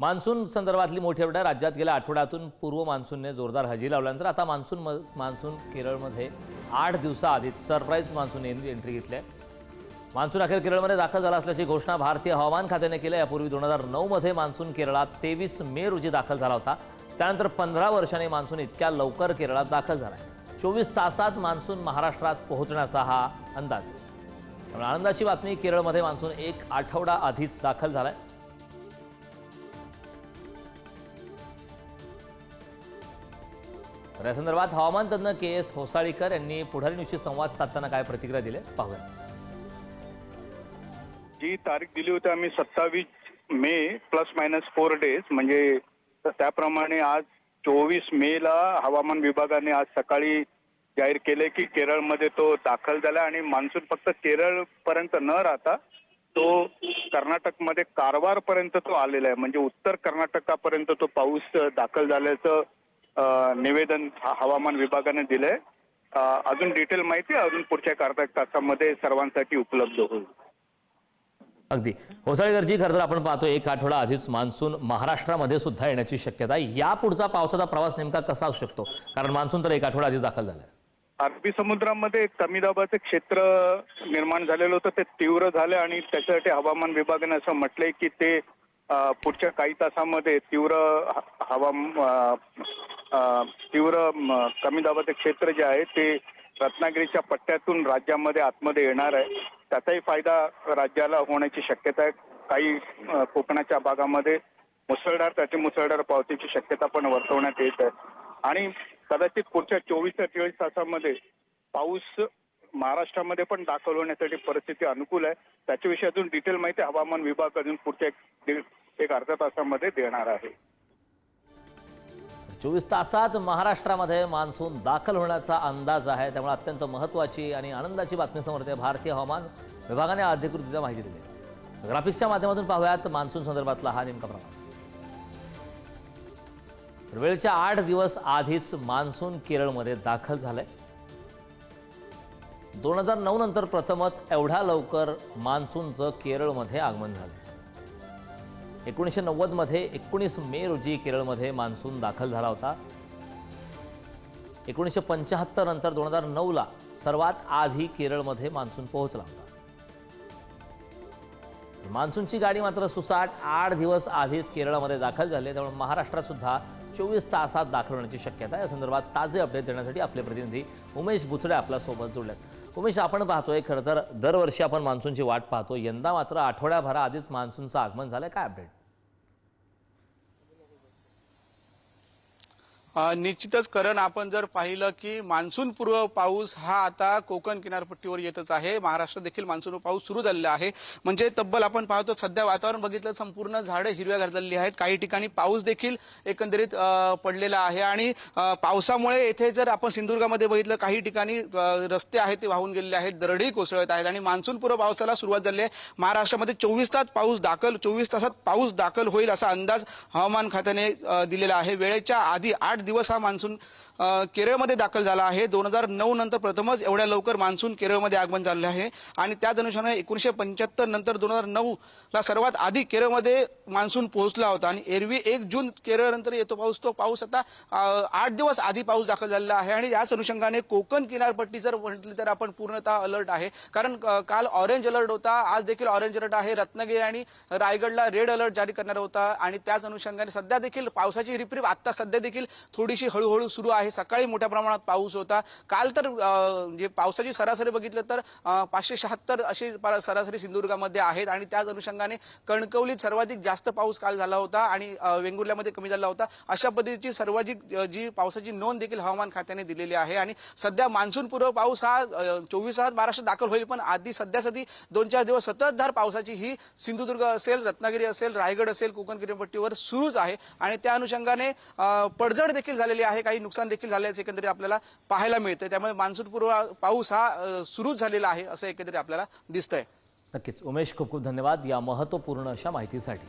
Monsoon संदर्भातली मोठी update. राज्यात गेल्या आठवड्यातून पूर्व मान्सूनने जोरदार हजेरी लावल्यानंतर आता मान्सून केरळमध्ये 8 दिवसाआधीच सरप्राईज मान्सून एंट्री घेतली आहे। मान्सून अखेर केरळमध्ये दाखल झाला असल्याची घोषणा भारतीय हवामान खात्याने केली आहे। यापूर्वी 2009 मध्ये मान्सून केरळात 23 मे रोजी दाखल झाला होता। त्यानंतर 15 वर्षांनी मान्सून इतक्या लवकर केरळात दाखल झाला आहे। 24 तासात मान्सून महाराष्ट्रात पोहोचण्याचा हा अंदाज आहे। त्यामुळे आनंदाची बातमी, केरळमध्ये मान्सून 1 आठवडा आधीच दाखल झालाय। या संदर्भात हवामान तज्ञ के.एस. होसाळीकर यांनी पुढारी न्यूजशी संवाद साधताना काय प्रतिक्रिया दिली पाहूया। जी तारीख दिली होती आम्ही 27 मे ±4 डेज, म्हणजे त्याप्रमाणे आज 24 मेला हवामान विभागाने आज सकाळी जाहीर केले की केरळमध्ये तो दाखल झाला आणि मान्सून फक्त केरळ पर्यंत न राहता तो कर्नाटकमध्ये कारवार पर्यंत तो आलेला आहे। म्हणजे उत्तर कर्नाटकापर्यंत तो पाऊस दाखल झाल्याचं निवेदन हवामान विभागाने दिलंय। अजून डिटेल माहिती अजून पुढच्या अर्ध्या तासामध्ये सर्वांसाठी उपलब्ध होईल। अगदी होसाळीकरजी, खरं तर आपण पाहतो 1 आठवडा आधीच मान्सून महाराष्ट्रामध्ये सुद्धा येण्याची शक्यता आहे। या पुढचा पावसाचा प्रवास नेमका कसा असू शकतो, कारण मान्सून तर 1 आठवडा आधीच दाखल झालाय। अरबी समुद्रामध्ये कमी दाबाचे क्षेत्र निर्माण झालेलं होतं, ते तीव्र झाले आणि त्याच्यासाठी हवामान विभागाने असं म्हटलंय की ते पुढच्या काही तासामध्ये तीव्र कमी दाबाचे क्षेत्र जे आहे ते रत्नागिरीच्या पट्ट्यातून राज्यामध्ये आतमध्ये येणार आहे। त्याचाही फायदा राज्याला होण्याची शक्यता आहे। काही कोकणाच्या भागामध्ये मुसळधार पावसाची शक्यता पण वर्तवण्यात येत आहे आणि कदाचित पुढच्या 24 ते 23 तासामध्ये पाऊस महाराष्ट्रामध्ये पण दाखल होण्यासाठी परिस्थिती अनुकूल आहे। त्याच्याविषयी अजून डिटेल माहिती हवामान विभाग अजून पुढच्या एक अर्ध्या तासामध्ये देणार आहे। 24 तासात महाराष्ट्रामध्ये मान्सून दाखल होण्याचा अंदाज आहे। त्यामुळे अत्यंत महत्त्वाची आणि आनंदाची बातमी समोर येते। भारतीय हवामान विभागाने अधिकृतरित्या माहिती दिली आहे। ग्राफिक्सच्या माध्यमातून पाहूयात मान्सून संदर्भातला हा नेमका प्रवास। वेळेच्या 8 दिवस आधीच मान्सून केरळमध्ये दाखल झालंय। 2009 नंतर प्रथमच एवढ्या लवकर मान्सूनचं केरळमध्ये आगमन झालं। 1990 मध्ये 19 मे रोजी केरळमध्ये मान्सून दाखल झाला होता। 1975 नंतर 2009 ला सर्वात आधी केरळमध्ये मान्सून पोहोचला होता। मान्सूनची गाडी मात्र सुसाट 8 दिवस आधीच केरळमध्ये दाखल झाली। त्यामुळे महाराष्ट्रात सुद्धा 24 तासात दाखल होण्याची शक्यता आहे। या संदर्भात ताजे अपडेट देण्यासाठी आपले प्रतिनिधी उमेश बुचडे आपल्या सोबत जोडलेत। उमेश, आपण पाहतोय खरं तर दरवर्षी आपण मान्सूनची वाट पाहतो, यंदा मात्र आठवड्याभरा आधीच मान्सूनचं आगमन झालंय, काय अपडेट? निश्चितच करण, आपण जर पाहिलं की मान्सून पूर्व पाऊस हा आता कोकण किनारपट्टीवर येतच आहे। महाराष्ट्र देखील मान्सून पाऊस सुरू झालेला आहे। म्हणजे तब्बल आपण पाहतो सध्या वातावरण बघितलं संपूर्ण झाडं हिरव्यागार झालेली आहेत। काही ठिकाणी पाऊस देखील एकंदरीत पडलेला आहे आणि पावसामुळे येथे जर आपण सिंधुदुर्गामध्ये बघितलं काही ठिकाणी रस्ते आहेत ते वाहून गेलेले आहेत, दरडी कोसळत आहेत आणि मान्सून पूर्व पावसाला सुरुवात झाली आहे। महाराष्ट्रामध्ये 24 तासात पाऊस दाखल होईल असा अंदाज हवामान खात्याने दिलेला आहे। वेळेच्या आधी 8 दिवस हा मान्सून केरळमध्ये दाखल झाला आहे। 2009 नंतर प्रथमच एवढ्या लवकर मान्सून केरळमध्ये आगमन झाले आहे आणि त्याच अनुषंगाने 1975 नंतर 2009 ला सर्वात आधी केरळमध्ये मान्सून पोहोचला होता आणि एरवी 1 जून केरळ नंतर येतो पाऊस, तो पाऊस आता 8 दिवस आधी पाऊस दाखल झालेला आहे आणि याच अनुषंगाने कोकण किनारपट्टी जर म्हटली तर आपण पूर्णतः अलर्ट आहे। कारण काल ऑरेंज अलर्ट होता, आज देखील ऑरेंज अलर्ट आहे। रत्नागिरी आणि रायगडला रेड अलर्ट जारी करणार होता आणि त्याच अनुषंगाने सध्या देखील पावसाची रिपरिप आता सध्या देखील थोडीशी हळूहळू सुरू आहे। सकाळी मोठ्या प्रमाणात पाऊस होता। काल तर जे पावसाची सरासरी बघितलं तर 576 अशी सरासरी सिंधुदुर्गामध्ये आहेत आणि त्याच अनुषंगाने कणकवलीत सर्वाधिक जास्त पाऊस काल झाला होता आणि वेंगुर्ल्यामध्ये कमी झाला होता। अशा पद्धतीची सर्वाधिक जी पावसाची नोंद देखील हवामान खात्याने दिलेली आहे आणि सध्या मान्सून पूर्व पाऊस हा 24 तासात महाराष्ट्रात दाखल होईल, पण आधी सध्या 2-4 दिवस सततधार पावसाची ही सिंधुदुर्ग असेल, रत्नागिरी असेल, रायगड असेल, कोकण किनारपट्टीवर सुरूच आहे आणि त्या अनुषंगाने पडझड देखील झालेली आहे, काही नुकसान देखील झाल्याचे एकंदरीत आपल्याला पाहायला मिळते। त्यामुळे मान्सून पूर्व पाऊस हा सुरू झालेला आहे असं एकंदरीत आपल्याला दिसतंय। नक्कीच उमेश, खूप खूप धन्यवाद या महत्त्वपूर्ण अशा माहितीसाठी।